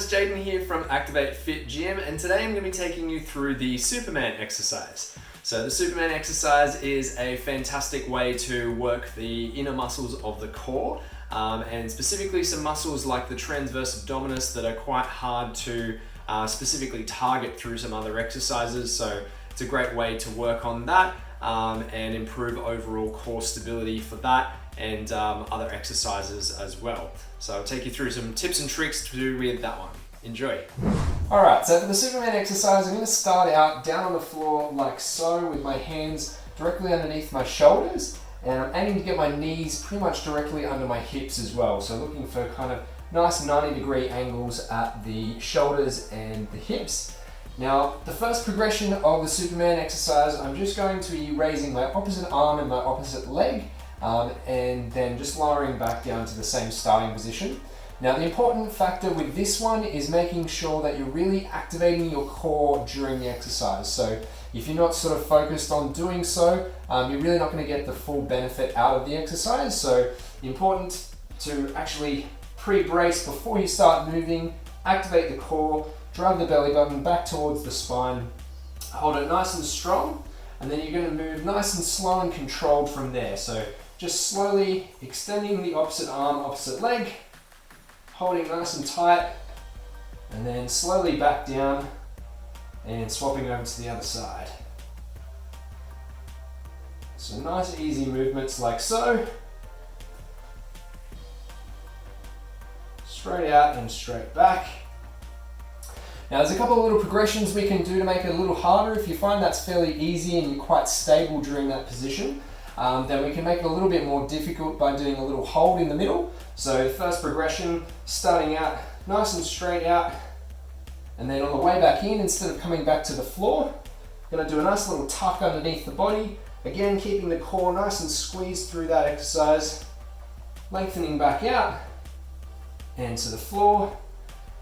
it's Jaeden here from ActivateFit.Gym, and today I'm going to be taking you through the Superman exercise. So the Superman exercise is a fantastic way to work the inner muscles of the core, and specifically some muscles like the Transverse Abdominus that are quite hard to specifically target through some other exercises. So it's a great way to work on that and improve overall core stability for that and other exercises as well. So I'll take you through some tips and tricks to do with that one. Enjoy. Alright, so for the Superman exercise, I'm going to start out down on the floor like so with my hands directly underneath my shoulders, and I'm aiming to get my knees pretty much directly under my hips as well. So looking for kind of nice 90-degree angles at the shoulders and the hips. Now, the first progression of the Superman exercise, I'm just going to be raising my opposite arm and my opposite leg, and then just lowering back down to the same starting position. Now, the important factor with this one is making sure that you're really activating your core during the exercise. So if you're not sort of focused on doing so, you're really not going to get the full benefit out of the exercise. So important to actually pre-brace before you start moving, activate the core, drive the belly button back towards the spine, hold it nice and strong, and then you're going to move nice and slow and controlled from there. So just slowly extending the opposite arm, opposite leg, holding nice and tight, and then slowly back down and swapping over to the other side. So nice easy movements like so. Straight out and straight back. Now there's a couple of little progressions we can do to make it a little harder. If you find that's fairly easy and you're quite stable during that position, then we can make it a little bit more difficult by doing a little hold in the middle. So the first progression, starting out nice and straight out, and then on the way back in, instead of coming back to the floor, I'm going to do a nice little tuck underneath the body. Again, keeping the core nice and squeezed through that exercise, lengthening back out and to the floor,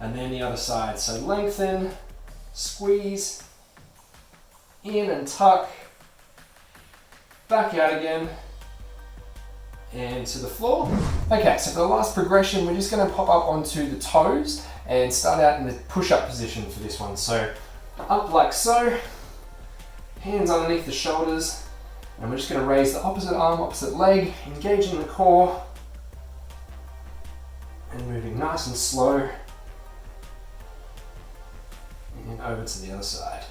and then the other side. So lengthen, squeeze, in and tuck, back out again, and to the floor. Okay, so for the last progression, we're just going to pop up onto the toes and start out in the push-up position for this one. So up like so, hands underneath the shoulders, and we're just going to raise the opposite arm, opposite leg, engaging the core, and moving nice and slow, and over to the other side.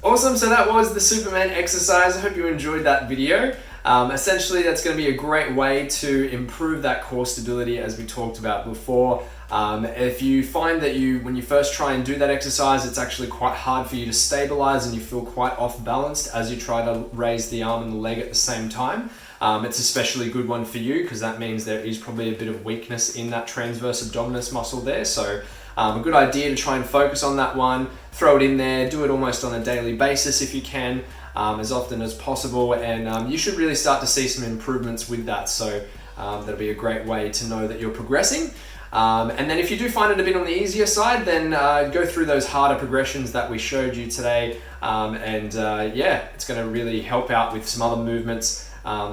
Awesome, so that was the Superman exercise. I hope you enjoyed that video. Essentially, that's going to be a great way to improve that core stability as we talked about before. If you find that when you first try and do that exercise, it's actually quite hard for you to stabilize and you feel quite off balanced as you try to raise the arm and the leg at the same time. It's especially a good one for you because that means there is probably a bit of weakness in that transverse abdominis muscle there. So a good idea to try and focus on that one, throw it in there, do it almost on a daily basis if you can, as often as possible, and you should really start to see some improvements with that. So that'll be a great way to know that you're progressing. And then if you do find it a bit on the easier side, then go through those harder progressions that we showed you today, yeah, it's going to really help out with some other movements,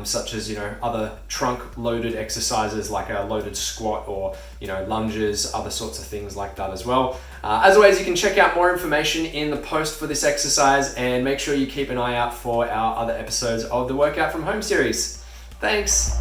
such as other trunk loaded exercises like a loaded squat or lunges, other sorts of things like that as well. As always, you can check out more information in the post for this exercise, and make sure you keep an eye out for our other episodes of the Workout from Home series. Thanks.